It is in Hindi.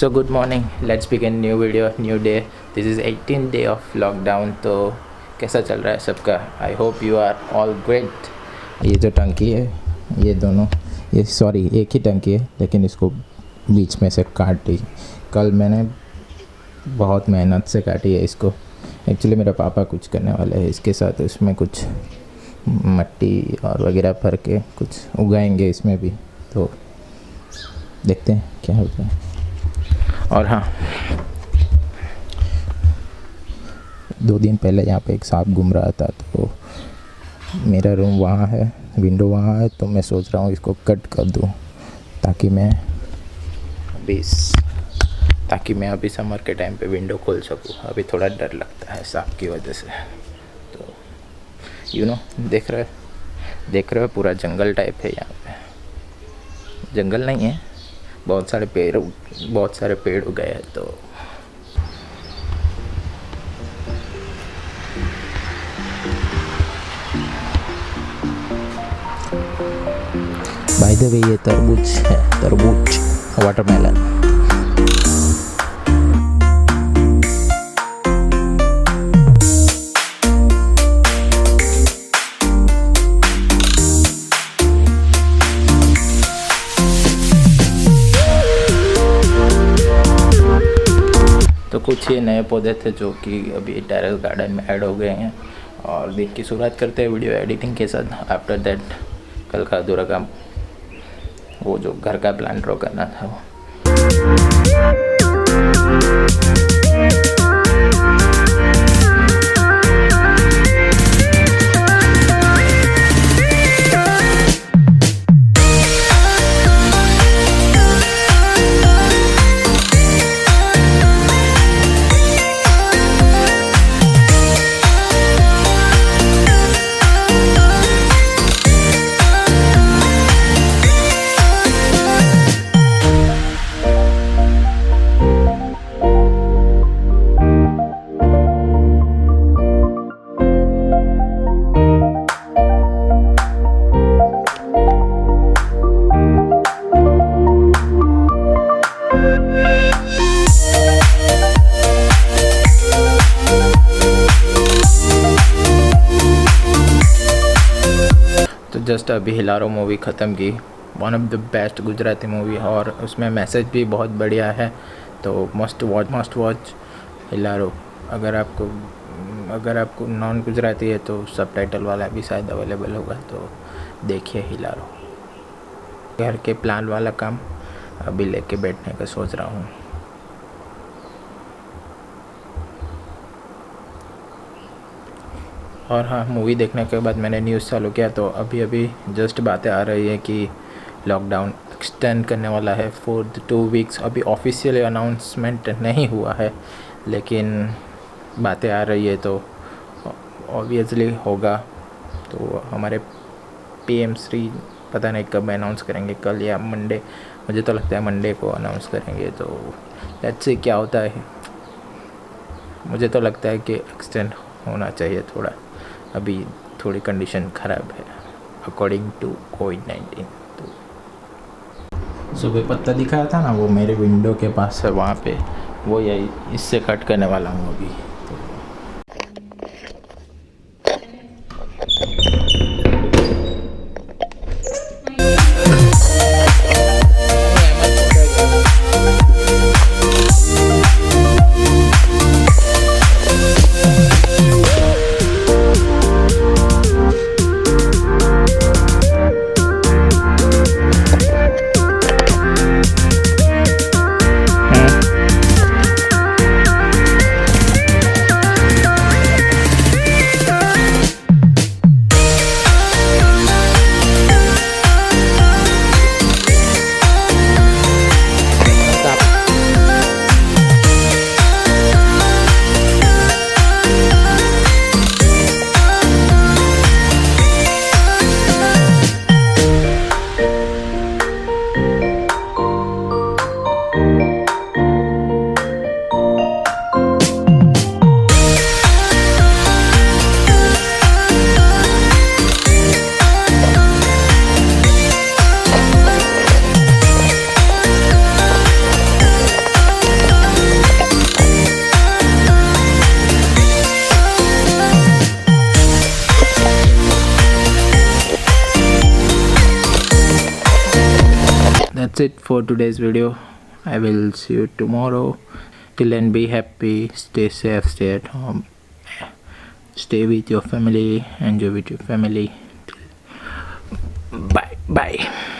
So good morning. Let's begin new video, new day. This is 18th day of lockdown. तो कैसा चल रहा है सबका? I hope you are all great. ये जो टंकी है, ये दोनों, ये सॉरी एक ही टंकी है, लेकिन इसको बीच में से काट दी। कल मैंने बहुत मेहनत से काटी है इसको। एक्चुअली मेरा पापा कुछ करने वाले हैं इसके साथ, इसमें कुछ मट्टी और वगैरह भर के कुछ उगाएंगे इसमें भी, तो देखते हैं क्या होता है। और हाँ, 2 दिन पहले यहाँ पे एक सांप घूम रहा था, तो मेरा रूम वहाँ है, विंडो वहाँ है, तो मैं सोच रहा हूँ इसको कट कर दूँ ताकि मैं अभी समर के टाइम पे विंडो खोल सकूँ। अभी थोड़ा डर लगता है सांप की वजह से। तो देख रहे हो पूरा जंगल टाइप है यहाँ पे। जंगल नहीं है, बहुत सारे पेड़ उग गए हैं। तो बाय द वे ये तरबूज है, वाटरमेलन। तो कुछ ये नए पौधे थे जो कि अभी टेरेस गार्डन में ऐड हो गए हैं। और दिन की शुरुआत करते हैं वीडियो एडिटिंग के साथ। आफ्टर दैट कल का अधूरा काम, वो जो घर का प्लान ड्रॉ करना था वो। जस्ट अभी हिलारो मूवी ख़त्म की, one of the best Gujarati movie, और उसमें मैसेज भी बहुत बढ़िया है। तो मस्ट वॉच हिलारो। अगर आपको नॉन गुजराती है तो सबटाइटल वाला भी शायद अवेलेबल होगा, तो देखिए हिलारो। घर के प्लान वाला काम अभी लेके बैठने का सोच रहा हूँ। और हाँ, मूवी देखने के बाद मैंने न्यूज़ चालू किया, तो अभी जस्ट बातें आ रही है कि लॉकडाउन एक्सटेंड करने वाला है फॉर 2 वीक्स। अभी ऑफिशियली अनाउंसमेंट नहीं हुआ है, लेकिन बातें आ रही है, तो ऑब्वियसली होगा। तो हमारे पीएम श्री पता नहीं कब अनाउंस करेंगे, कल या मंडे। मुझे तो लगता है मंडे को अनाउंस करेंगे। तो लेट्स सी क्या होता है। मुझे तो लगता है कि एक्सटेंड होना चाहिए थोड़ा। अभी थोड़ी कंडीशन ख़राब है अकॉर्डिंग टू कोविड-19। तो सुबह पत्ता दिखाया था ना, वो मेरे विंडो के पास है वहाँ पे, वो यही इससे कट करने वाला हूँ अभी। that's it for today's video. I will see you tomorrow. Till then, be happy, stay safe, stay at home, stay with your family, enjoy with your family. Bye bye.